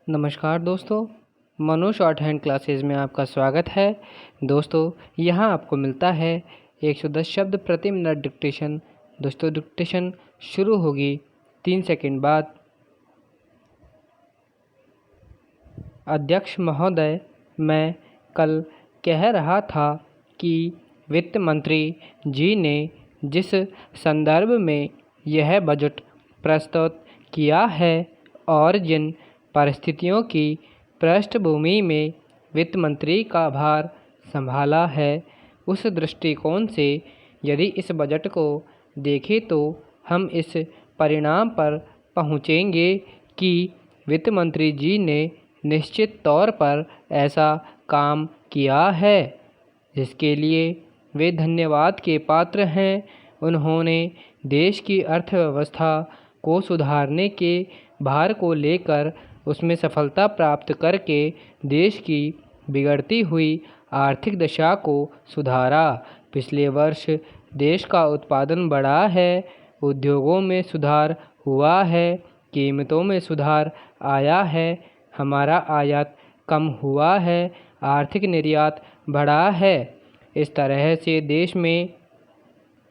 नमस्कार दोस्तों, मनो शॉर्ट हैंड क्लासेस में आपका स्वागत है। दोस्तों, यहाँ आपको मिलता है 110 शब्द प्रति मिनट डिक्टेशन। दोस्तों, डिक्टेशन शुरू होगी 3 सेकंड बाद। अध्यक्ष महोदय, मैं कल कह रहा था कि वित्त मंत्री जी ने जिस संदर्भ में यह बजट प्रस्तुत किया है और जिन परिस्थितियों की पृष्ठभूमि में वित्त मंत्री का भार संभाला है, उस दृष्टिकोण से यदि इस बजट को देखें तो हम इस परिणाम पर पहुँचेंगे कि वित्त मंत्री जी ने निश्चित तौर पर ऐसा काम किया है जिसके लिए वे धन्यवाद के पात्र हैं। उन्होंने देश की अर्थव्यवस्था को सुधारने के भार को लेकर उसमें सफलता प्राप्त करके देश की बिगड़ती हुई आर्थिक दशा को सुधारा। पिछले वर्ष देश का उत्पादन बढ़ा है, उद्योगों में सुधार हुआ है, कीमतों में सुधार आया है, हमारा आयात कम हुआ है, आर्थिक निर्यात बढ़ा है। इस तरह से देश में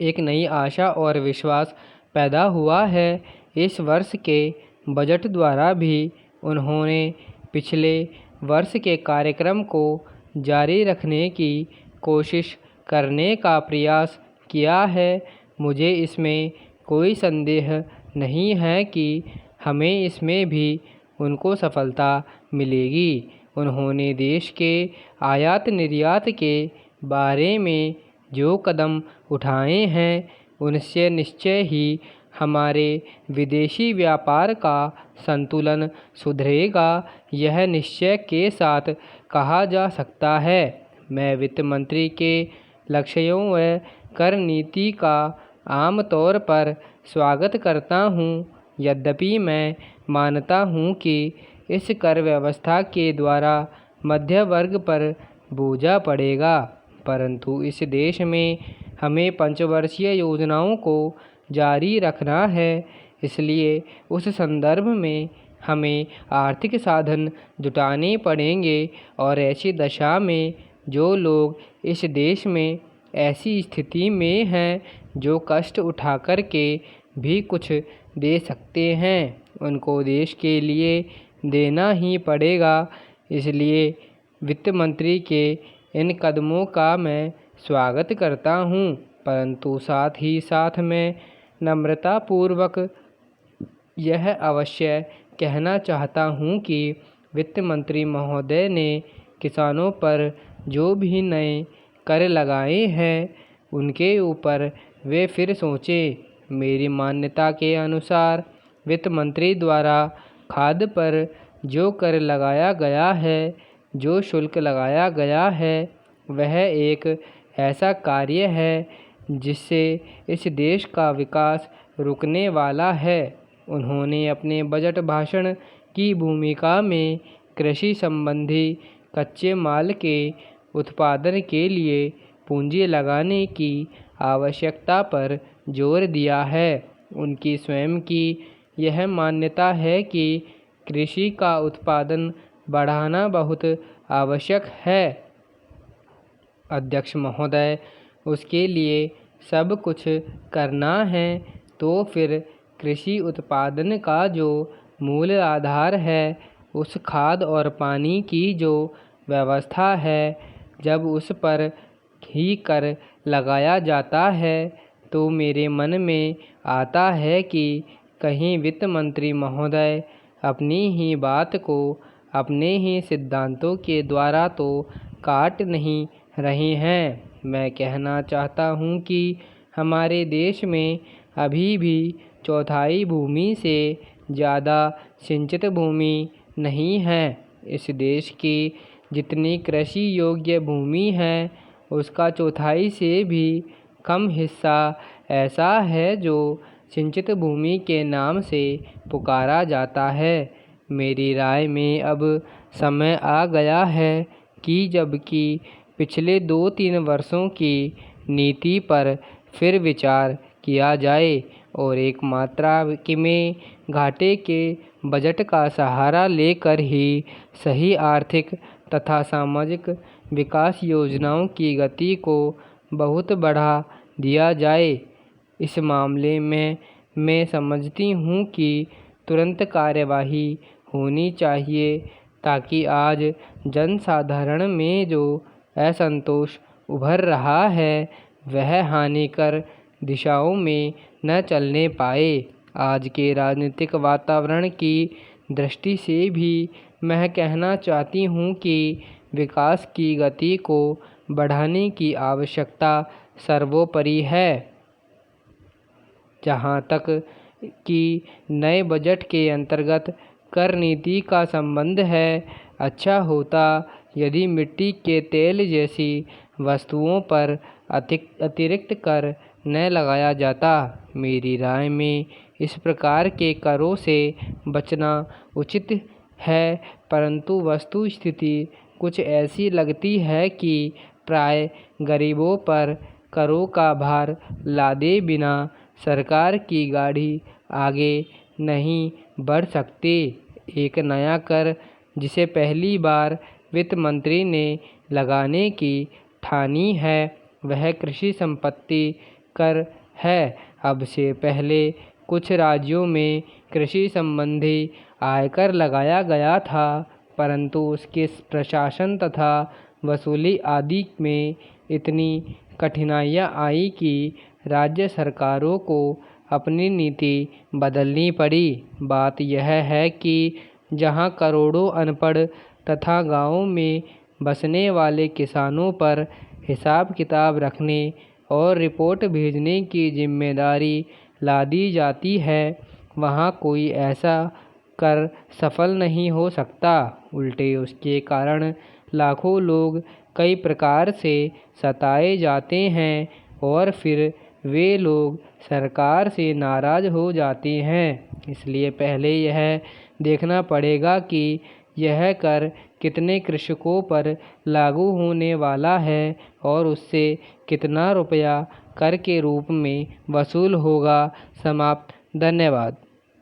एक नई आशा और विश्वास पैदा हुआ है। इस वर्ष के बजट द्वारा भी उन्होंने पिछले वर्ष के कार्यक्रम को जारी रखने की कोशिश करने का प्रयास किया है। मुझे इसमें कोई संदेह नहीं है कि हमें इसमें भी उनको सफलता मिलेगी। उन्होंने देश के आयात निर्यात के बारे में जो कदम उठाए हैं, उनसे निश्चय ही हमारे विदेशी व्यापार का संतुलन सुधरेगा, यह निश्चय के साथ कहा जा सकता है। मैं वित्त मंत्री के लक्ष्यों व कर नीति का आम तौर पर स्वागत करता हूं, यद्यपि मैं मानता हूं कि इस कर व्यवस्था के द्वारा मध्य वर्ग पर बोझा पड़ेगा, परंतु इस देश में हमें पंचवर्षीय योजनाओं को जारी रखना है। इसलिए उस संदर्भ में हमें आर्थिक साधन जुटाने पड़ेंगे और ऐसी दशा में जो लोग इस देश में ऐसी स्थिति में हैं जो कष्ट उठा कर के भी कुछ दे सकते हैं, उनको देश के लिए देना ही पड़ेगा। इसलिए वित्त मंत्री के इन कदमों का मैं स्वागत करता हूं, परंतु साथ ही साथ मैं नम्रतापूर्वक यह अवश्य कहना चाहता हूं कि वित्त मंत्री महोदय ने किसानों पर जो भी नए कर लगाए हैं, उनके ऊपर वे फिर सोचें। मेरी मान्यता के अनुसार वित्त मंत्री द्वारा खाद पर जो कर लगाया गया है, जो शुल्क लगाया गया है, वह एक ऐसा कार्य है जिससे इस देश का विकास रुकने वाला है। उन्होंने अपने बजट भाषण की भूमिका में कृषि संबंधी कच्चे माल के उत्पादन के लिए पूंजी लगाने की आवश्यकता पर जोर दिया है। उनकी स्वयं की यह मान्यता है कि कृषि का उत्पादन बढ़ाना बहुत आवश्यक है। अध्यक्ष महोदय, उसके लिए सब कुछ करना है तो फिर कृषि उत्पादन का जो मूल आधार है, उस खाद और पानी की जो व्यवस्था है, जब उस पर ही कर लगाया जाता है तो मेरे मन में आता है कि कहीं वित्त मंत्री महोदय अपनी ही बात को अपने ही सिद्धांतों के द्वारा तो काट नहीं रहे हैं। मैं कहना चाहता हूं कि हमारे देश में अभी भी चौथाई भूमि से ज़्यादा सिंचित भूमि नहीं है। इस देश की जितनी कृषि योग्य भूमि है, उसका चौथाई से भी कम हिस्सा ऐसा है जो सिंचित भूमि के नाम से पुकारा जाता है। मेरी राय में अब समय आ गया है कि जबकि पिछले 2-3 वर्षों की नीति पर फिर विचार किया जाए और एक मात्रा में घाटे के बजट का सहारा लेकर ही सही आर्थिक तथा सामाजिक विकास योजनाओं की गति को बहुत बढ़ा दिया जाए। इस मामले में मैं समझती हूँ कि तुरंत कार्यवाही होनी चाहिए ताकि आज जनसाधारण में जो असंतोष उभर रहा है वह हानिकर दिशाओं में न चलने पाए। आज के राजनीतिक वातावरण की दृष्टि से भी मैं कहना चाहती हूँ कि विकास की गति को बढ़ाने की आवश्यकता सर्वोपरि है। जहाँ तक कि नए बजट के अंतर्गत कर नीति का संबंध है, अच्छा होता यदि मिट्टी के तेल जैसी वस्तुओं पर अतिरिक्त कर न लगाया जाता। मेरी राय में इस प्रकार के करों से बचना उचित है, परंतु वस्तु स्थिति कुछ ऐसी लगती है कि प्राय गरीबों पर करों का भार लादे बिना सरकार की गाड़ी आगे नहीं बढ़ सकती। एक नया कर जिसे पहली बार वित्त मंत्री ने लगाने की ठानी है वह कृषि संपत्ति कर है। अब से पहले कुछ राज्यों में कृषि संबंधी आयकर लगाया गया था, परंतु उसके प्रशासन तथा वसूली आदि में इतनी कठिनाइयाँ आई कि राज्य सरकारों को अपनी नीति बदलनी पड़ी। बात यह है कि जहां करोड़ों अनपढ़ तथा गांवों में बसने वाले किसानों पर हिसाब किताब रखने और रिपोर्ट भेजने की जिम्मेदारी लादी जाती है, वहां कोई ऐसा कर सफल नहीं हो सकता। उल्टे उसके कारण लाखों लोग कई प्रकार से सताए जाते हैं और फिर वे लोग सरकार से नाराज़ हो जाते हैं। इसलिए पहले यह देखना पड़ेगा कि यह कर कितने कृषकों पर लागू होने वाला है और उससे कितना रुपया कर के रूप में वसूल होगा। समाप्त। धन्यवाद।